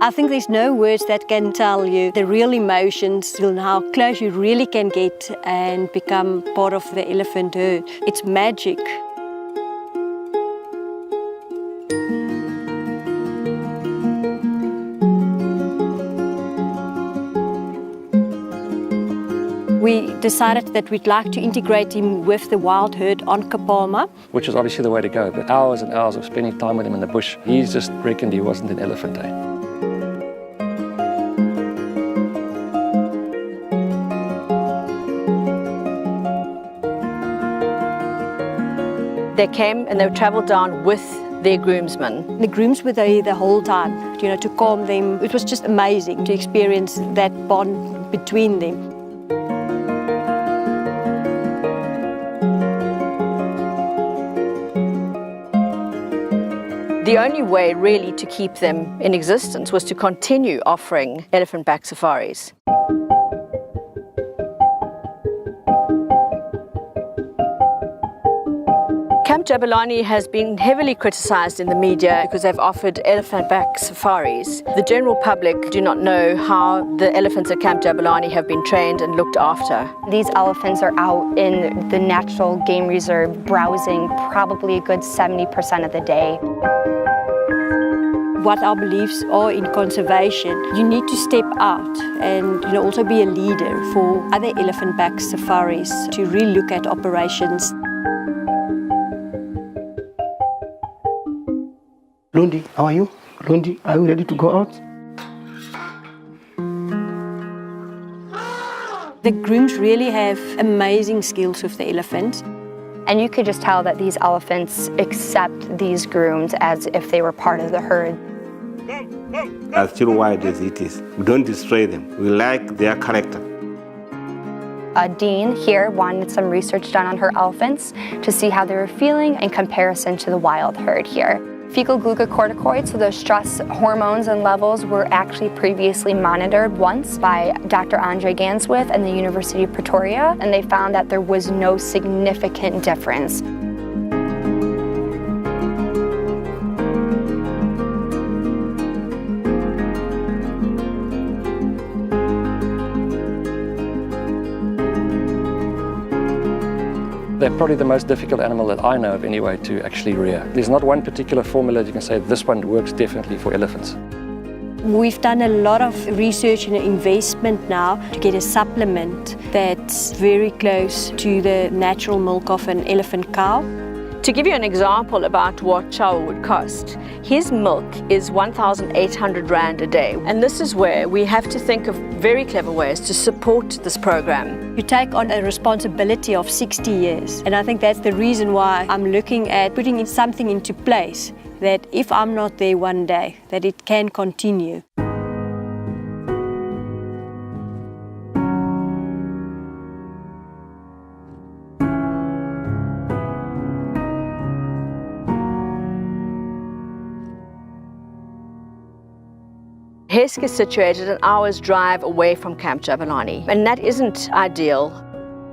I think there's no words that can tell you the real emotions and how close you really can get and become part of the elephant herd. It's magic. We decided that we'd like to integrate him with the wild herd on Kapama. Which is obviously the way to go, but hours and hours of spending time with him in the bush, he just reckoned he wasn't an elephant, eh? They came and they travelled down with their groomsmen. The grooms were there the whole time, to calm them. It was just amazing to experience that bond between them. The only way really to keep them in existence was to continue offering elephant-back safaris. Camp Jabulani has been heavily criticised in the media because they've offered elephant-back safaris. The general public do not know how the elephants at Camp Jabulani have been trained and looked after. These elephants are out in the natural game reserve browsing probably a good 70% of the day. What our beliefs are in conservation, you need to step out and also be a leader for other elephant-back safaris to really look at operations. Lundi, how are you? Lundi, are you ready to go out? The grooms really have amazing skills with the elephants. And you could just tell that these elephants accept these grooms as if they were part of the herd. As still wild as it is, we don't destroy them. We like their character. Dean here wanted some research done on her elephants to see how they were feeling in comparison to the wild herd here. Fecal glucocorticoids, so those stress hormones and levels, were actually previously monitored once by Dr. Andre Ganswith and the University of Pretoria, and they found that there was no significant difference. They're probably the most difficult animal that I know of anyway to actually rear. There's not one particular formula that you can say this one works definitely for elephants. We've done a lot of research and investment now to get a supplement that's very close to the natural milk of an elephant cow. To give you an example about what chow would cost, his milk is 1,800 Rand a day. And this is where we have to think of very clever ways to support this program. You take on a responsibility of 60 years. And I think that's the reason why I'm looking at putting something into place that if I'm not there one day, that it can continue. Hesk is situated an hour's drive away from Camp Jabulani, and that isn't ideal.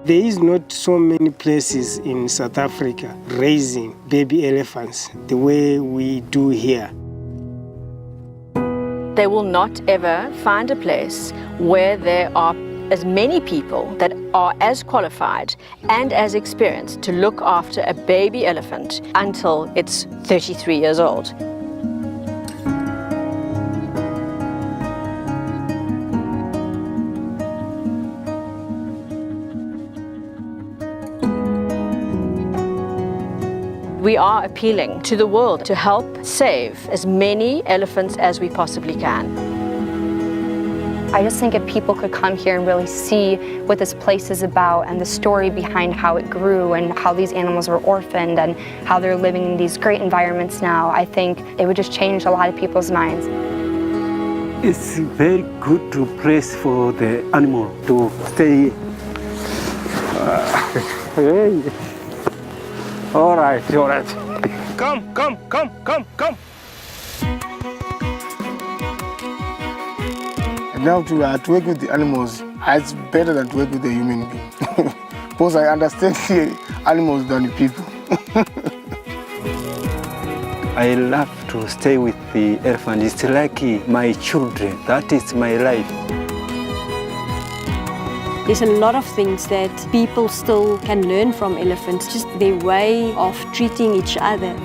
There is not so many places in South Africa raising baby elephants the way we do here. They will not ever find a place where there are as many people that are as qualified and as experienced to look after a baby elephant until it's 33 years old. We are appealing to the world to help save as many elephants as we possibly can. I just think if people could come here and really see what this place is about and the story behind how it grew and how these animals were orphaned and how they're living in these great environments now, I think it would just change a lot of people's minds. It's very good to place for the animal to stay. Hey. All right, all right. Come. Now to work with the animals, it's better than to work with the human being. Because I understand the animals than the people. I love to stay with the elephant. It's like my children. That is my life. There's a lot of things that people still can learn from elephants, just their way of treating each other.